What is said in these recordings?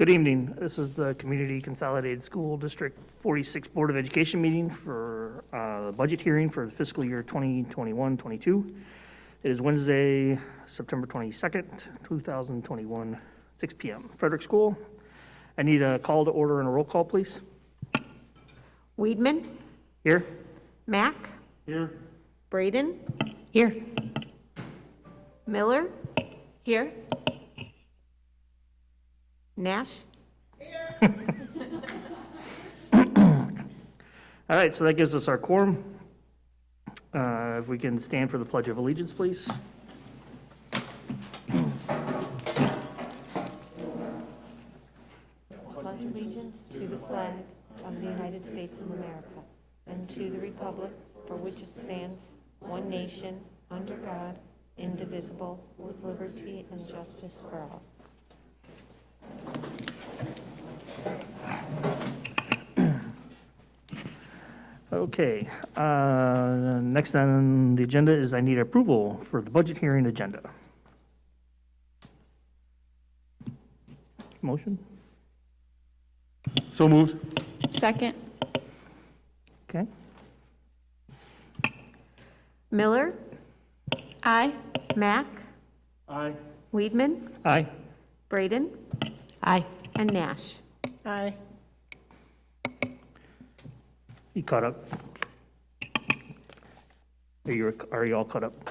Good evening. This is the Community Consolidated School District 46 Board of Education meeting for the budget hearing for the fiscal year 2021-22. It is Wednesday, September 22nd, 2021, 6 p.m. Frederick School. I need a call to order and a roll call, please. Weedman? Here. Mack? Here. Braden? Here. Miller? Here. Nash? All right, so that gives us our quorum. If we can stand for the Pledge of Allegiance, please. Pledge allegiance to the flag of the United States of America and to the republic for which it stands, one nation, under God, indivisible, with liberty and justice for all. Okay, next on the agenda is I need approval for the budget hearing agenda. Motion? So moved. Second. Okay. Miller? Aye. Mack? Aye. Weedman? Aye. Braden? Aye. And Nash? Aye. You caught up? Are you all caught up?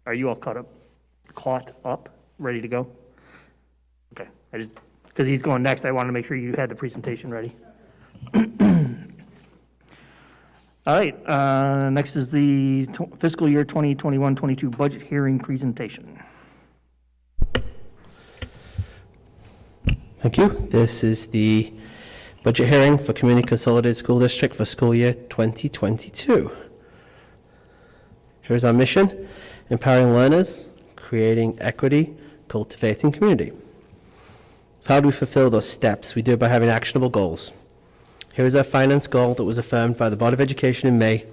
Are you all caught up? Caught up? Ready to go? Okay, I just, because he's going next, I wanted to make sure you had the presentation ready. All right, next is the fiscal year 2021-22 budget hearing presentation. Thank you. This is the budget hearing for Community Consolidated School District for school year 2022. Here's our mission: empowering learners, creating equity, cultivating community. So how do we fulfill those steps? We do it by having actionable goals. Here is our finance goal that was affirmed by the Board of Education in May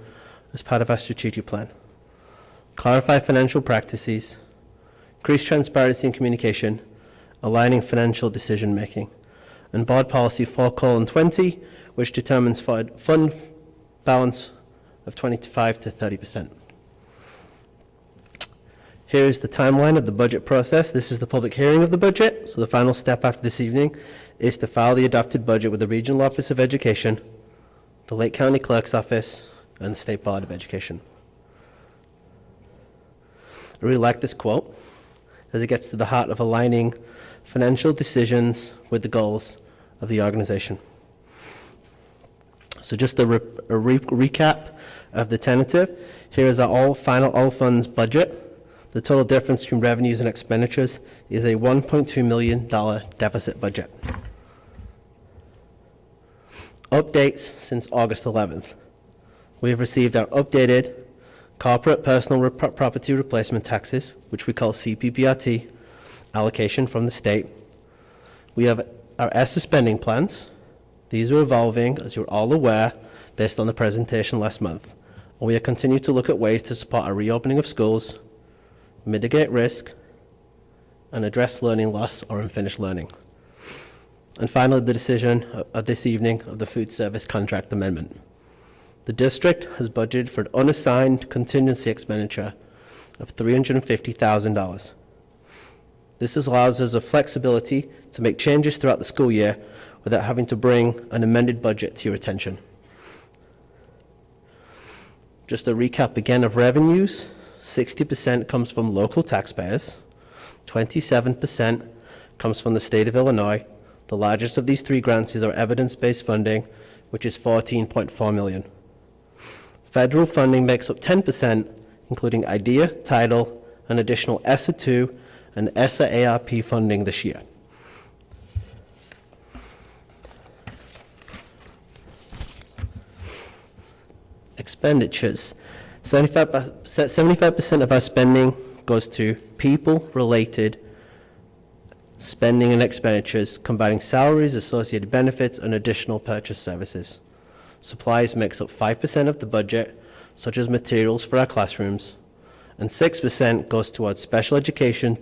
as part of our strategic plan. Clarify financial practices, increase transparency and communication, aligning financial decision making, and Board Policy 4:20, which determines fund balance of 25 to 30%. Here is the timeline of the budget process. This is the public hearing of the budget. So the final step after this evening is to file the adopted budget with the Regional Office of Education, the Lake County Clerk's Office, and the State Board of Education. I really like this quote, as it gets to the heart of aligning financial decisions with the goals of the organization. So just a recap of the tentative. Here is our final all funds budget. The total difference between revenues and expenditures is a $1.2 million deficit budget. Updates since August 11th. We have received our updated corporate personal property replacement taxes, which we call CPPRT, allocation from the state. We have our ESSA spending plans. These are evolving, as you're all aware, based on the presentation last month. And we are continuing to look at ways to support a reopening of schools, mitigate risk, and address learning loss or unfinished learning. And finally, the decision of this evening of the food service contract amendment. The district has budgeted for an unassigned contingency expenditure of $350,000. This allows us the flexibility to make changes throughout the school year without having to bring an amended budget to your attention. Just a recap again of revenues. 60% comes from local taxpayers. 27% comes from the state of Illinois. The largest of these three grants is our evidence-based funding, which is $14.4 million. Federal funding makes up 10%, including IDEA, Title, and additional ESSA 2 and ESSA ARP funding this year. Expenditures. 75% of our spending goes to people-related spending and expenditures, combining salaries, associated benefits, and additional purchase services. Supplies makes up 5% of the budget, such as materials for our classrooms, and 6% goes towards special education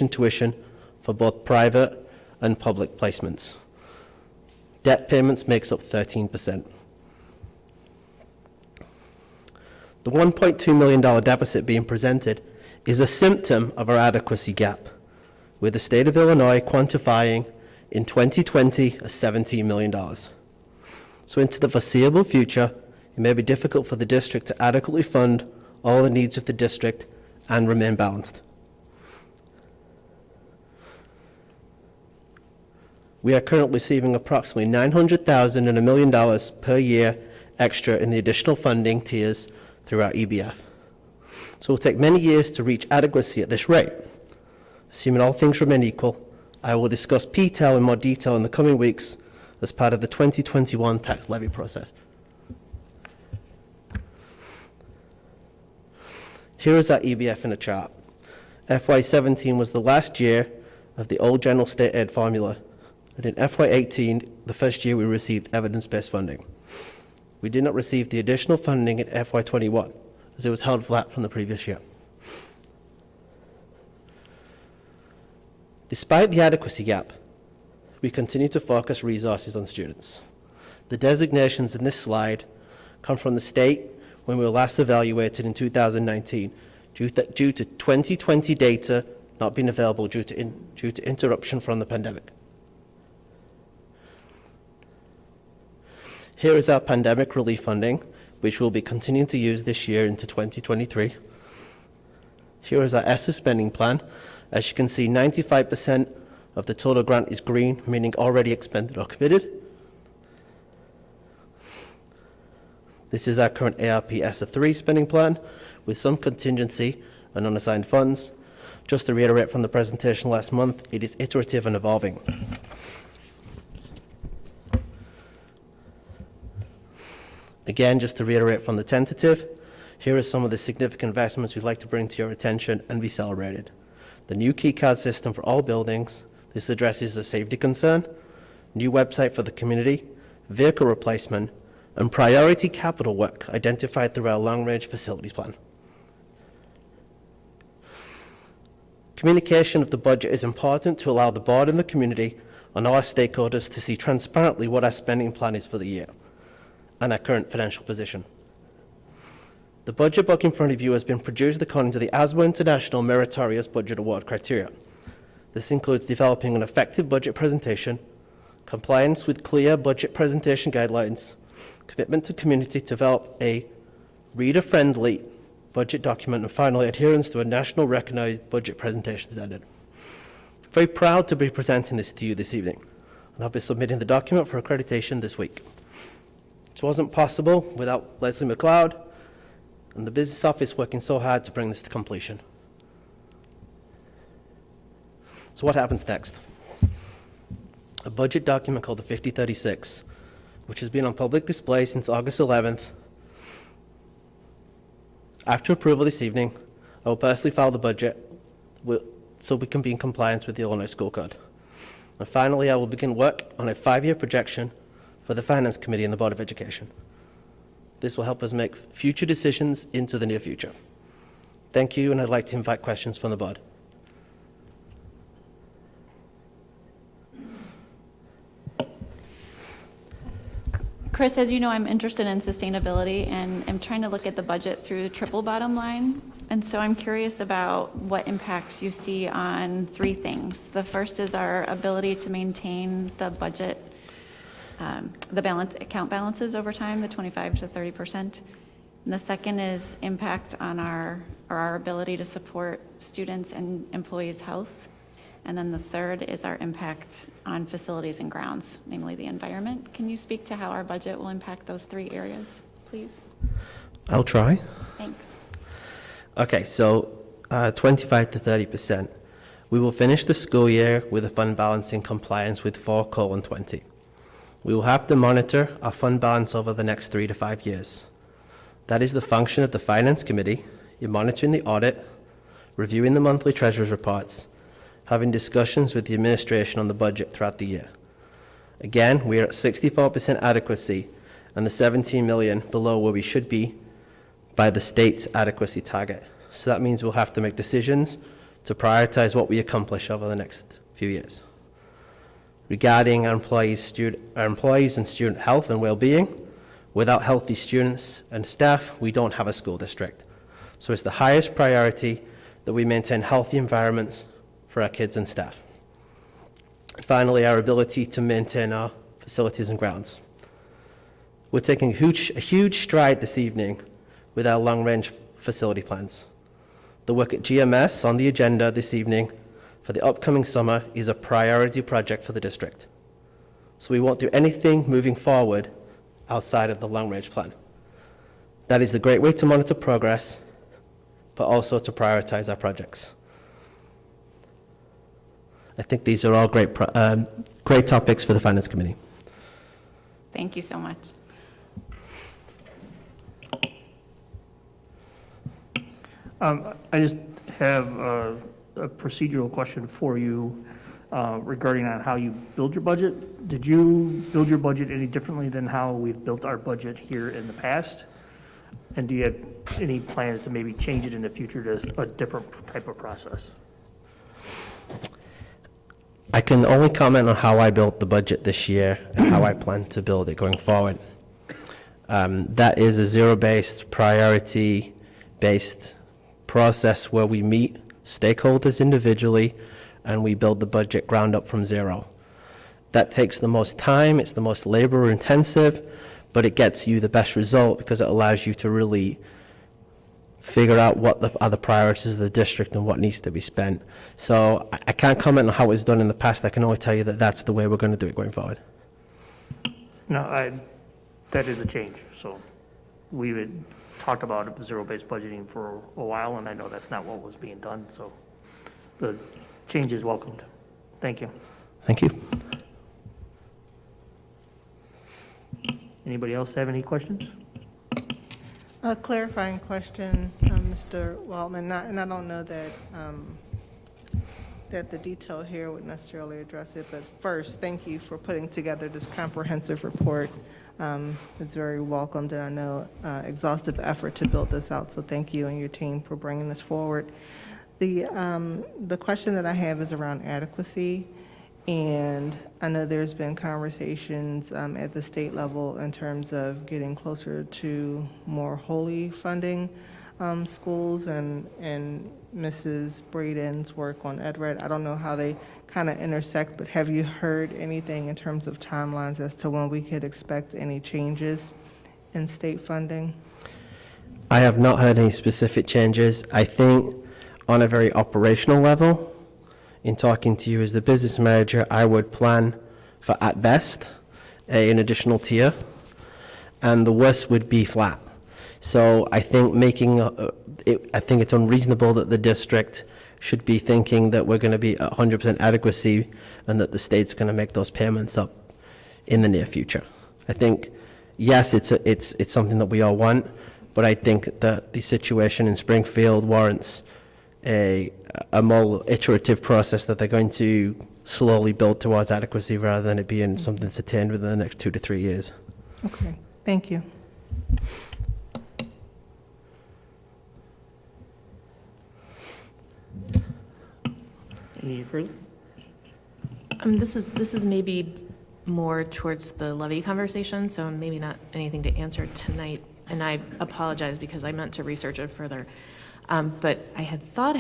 tuition for both private and public placements. Debt payments makes up 13%. The $1.2 million deficit being presented is a symptom of our adequacy gap, with the state of Illinois quantifying in 2020 as $17 million. So into the foreseeable future, it may be difficult for the district to adequately fund all the needs of the district and remain balanced. We are currently receiving approximately $900,000 and $1 million per year extra in the additional funding tiers through our EBF. So it will take many years to reach adequacy at this rate. Assuming all things remain equal, I will discuss PTEL in more detail in the coming weeks as part of the 2021 tax levy process. Here is our EBF in a chart. FY17 was the last year of the old general state aid formula, and in FY18, the first year we received evidence-based funding. We did not receive the additional funding in FY21, as it was held flat from the previous year. Despite the adequacy gap, we continue to focus resources on students. The designations in this slide come from the state when we were last evaluated in 2019, due to 2020 data not being available due to interruption from the pandemic. Here is our pandemic relief funding, which we'll be continuing to use this year into 2023. Here is our ESSA spending plan. As you can see, 95% of the total grant is green, meaning already expended or committed. This is our current ARP ESSA 3 spending plan, with some contingency and unassigned funds. Just to reiterate from the presentation last month, it is iterative and evolving. Again, just to reiterate from the tentative, here are some of the significant investments we'd like to bring to your attention and be celebrated. The new key card system for all buildings. This addresses a safety concern. New website for the community, vehicle replacement, and priority capital work identified through our long-range facilities plan. Communication of the budget is important to allow the board and the community and all our stakeholders to see transparently what our spending plan is for the year and our current financial position. The budget book in front of you has been produced according to the ASBO International Meritorious Budget Award criteria. This includes developing an effective budget presentation, compliance with clear budget presentation guidelines, commitment to community to develop a reader-friendly budget document, and finally, adherence to a national recognized budget presentation standard. Very proud to be presenting this to you this evening, and I'll be submitting the document for accreditation this week. This wasn't possible without Leslie McLeod and the business office working so hard to bring this to completion. So what happens next? A budget document called the 5036, which has been on public display since August 11th. After approval this evening, I will personally file the budget so we can be in compliance with the Illinois School Code. And finally, I will begin work on a 5-year projection for the Finance Committee and the Board of Education. This will help us make future decisions into the near future. Thank you, and I'd like to invite questions from the board. Chris, as you know, I'm interested in sustainability and I'm trying to look at the budget through the triple bottom line. And so I'm curious about what impacts you see on 3 things. The first is our ability to maintain the budget, the account balances over time, the 25 to 30%. And the second is impact on our ability to support students and employees' health. And then the third is our impact on facilities and grounds, namely the environment. Can you speak to how our budget will impact those 3 areas, please? I'll try. Thanks. Okay, so 25 to 30%. We will finish the school year with a fund balance in compliance with 4:20. We will have to monitor our fund balance over the next 3 to 5 years. That is the function of the Finance Committee in monitoring the audit, reviewing the monthly treasurer's reports, having discussions with the administration on the budget throughout the year. Again, we are at 64% adequacy and the 17 million below where we should be by the state's adequacy target. So that means we'll have to make decisions to prioritize what we accomplish over the next few years. regarding our employees and student health and well-being. Without healthy students and staff, we don't have a school district. So it's the highest priority that we maintain healthy environments for our kids and staff. Finally, our ability to maintain our facilities and grounds. We're taking a huge stride this evening with our long-range facility plans. The work at GMS on the agenda this evening for the upcoming summer is a priority project for the district. So we won't do anything moving forward outside of the long-range plan. That is the great way to monitor progress, but also to prioritize our projects. I think these are all great topics for the Finance Committee. Thank you so much. I just have a procedural question for you regarding on how you build your budget. Did you build your budget any differently than how we've built our budget here in the past? And do you have any plans to maybe change it in the future to a different type of process? I can only comment on how I built the budget this year and how I plan to build it going forward. That is a zero-based, priority-based process where we meet stakeholders individually and we build the budget ground up from zero. That takes the most time, it's the most labor intensive, but it gets you the best result because it allows you to really figure out what are the priorities of the district and what needs to be spent. So I can't comment on how it's done in the past. I can only tell you that that's the way we're going to do it going forward. No, that is a change. So we had talked about zero-based budgeting for a while, and I know that's not what was being done. So the change is welcomed. Thank you. Thank you. Anybody else have any questions? A clarifying question, Mr. Waldman, and I don't know that that the detail here would necessarily address it, but first, thank you for putting together this comprehensive report. It's very welcomed, and I know exhaustive effort to build this out, so thank you and your team for bringing this forward. The question that I have is around adequacy, and I know there's been conversations at the state level in terms of getting closer to more wholly funding schools and Mrs. Braden's work on EdRed. I don't know how they kind of intersect, but have you heard anything in terms of timelines as to when we could expect any changes in state funding? I have not heard any specific changes. I think on a very operational level, in talking to you as the business manager, I would plan for, at best, an additional tier, and the worst would be flat. So I think I think it's unreasonable that the district should be thinking that we're going to be at 100% adequacy and that the state's going to make those payments up in the near future. I think, yes, it's something that we all want, but I think that the situation in Springfield warrants a more iterative process that they're going to slowly build towards adequacy rather than it being something that's attained within the next 2 to 3 years. Okay, thank you. Any further? This is maybe more towards the levy conversation, so maybe not anything to answer tonight. And I apologize because I meant to research it further. But I had thought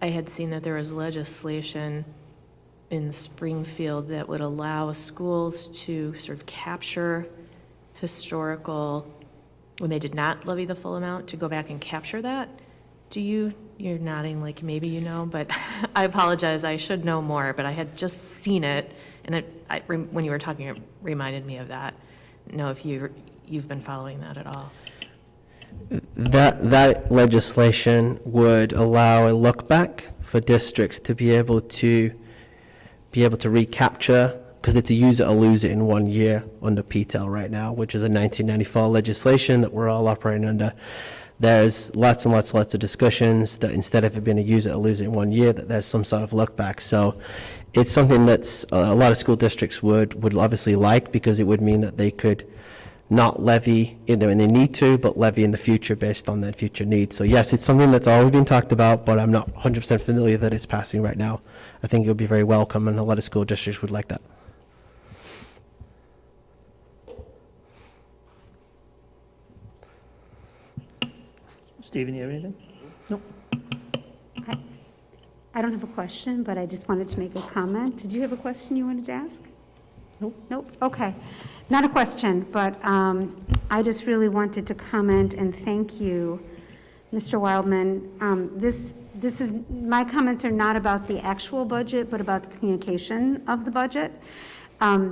I had seen that there was legislation in Springfield that would allow schools to sort of capture historical, when they did not levy the full amount, to go back and capture that. You're nodding like maybe you know, but I apologize, I should know more, but I had just seen it, and when you were talking, it reminded me of that. I don't know if you've been following that at all. That legislation would allow a look back for districts to be able to recapture, because it's a use it or lose it in 1 year under PTEL right now, which is a 1994 legislation that we're all operating under. There's lots and lots of discussions that instead of it being a use it or lose it in 1 year, that there's some sort of look back. So it's something that's a lot of school districts would obviously like, because it would mean that they could not levy when they need to, but levy in the future based on their future needs. So yes, it's something that's already been talked about, but I'm not 100% familiar that it's passing right now. I think it would be very welcome, and a lot of school districts would like that. Stephen, you have anything? Nope. I don't have a question, but I just wanted to make a comment. Did you have a question you wanted to ask? Nope. Nope, okay. Not a question, but I just really wanted to comment and thank you, Mr. Wildman. This is, my comments are not about the actual budget, but about the communication of the budget.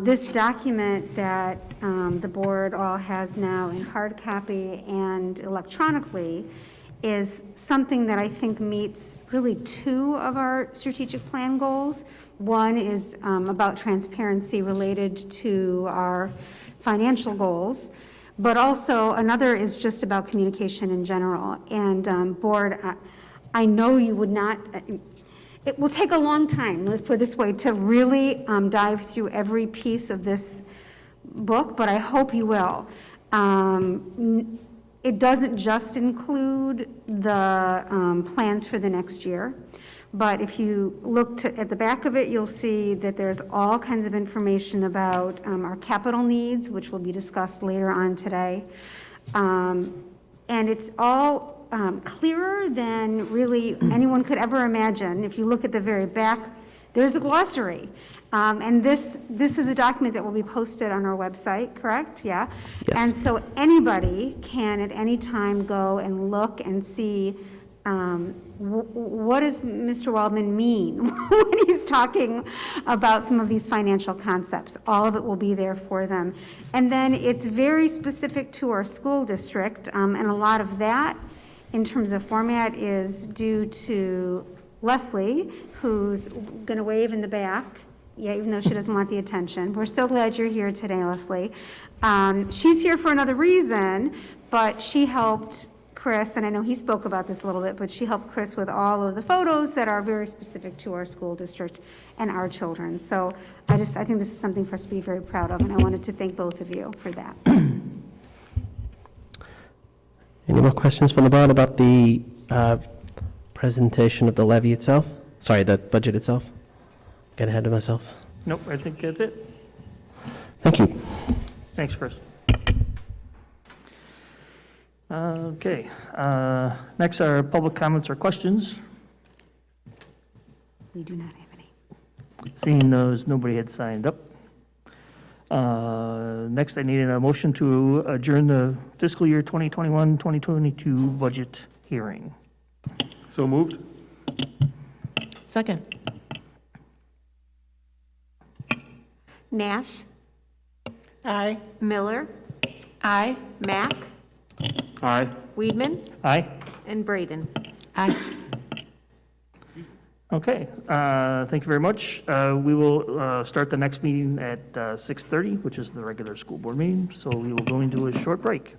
This document that the board all has now in hard copy and electronically is something that I think meets really two of our strategic plan goals. One is about transparency related to our financial goals, but also another is just about communication in general. And board, I know you would not, it will take a long time, let's put it this way, to really dive through every piece of this book, but I hope you will. It doesn't just include the plans for the next year, but if you look at the back of it, you'll see that there's all kinds of information about our capital needs, which will be discussed later on today. And it's all clearer than really anyone could ever imagine. If you look at the very back, there's a glossary. And this is a document that will be posted on our website, correct? Yeah? Yes. And so anybody can at any time go and look and see what does Mr. Waldman mean when he's talking about some of these financial concepts. All of it will be there for them. And then it's very specific to our school district, and a lot of that in terms of format is due to Leslie, who's going to wave in the back. Yeah, even though she doesn't want the attention. We're so glad you're here today, Leslie. She's here for another reason, but she helped Chris, and I know he spoke about this a little bit, but she helped Chris with all of the photos that are very specific to our school district and our children. So I think this is something for us to be very proud of, and I wanted to thank both of you for that. Any more questions from the board about the presentation of the levy itself? Sorry, the budget itself? Get ahead of myself. Nope, I think that's it. Thank you. Thanks, Chris. Okay, next are public comments or questions. We do not have any. Seeing those, nobody had signed up. Next, I need a motion to adjourn the fiscal year 2021-2022 budget hearing. So moved? Second. Nash, Aye. Miller, Aye. Mack, Aye. Weedman, Aye? and Braden. Aye. Okay, thank you very much. We will start the next meeting at 6:30, which is the regular school board meeting, so we will go into a short break.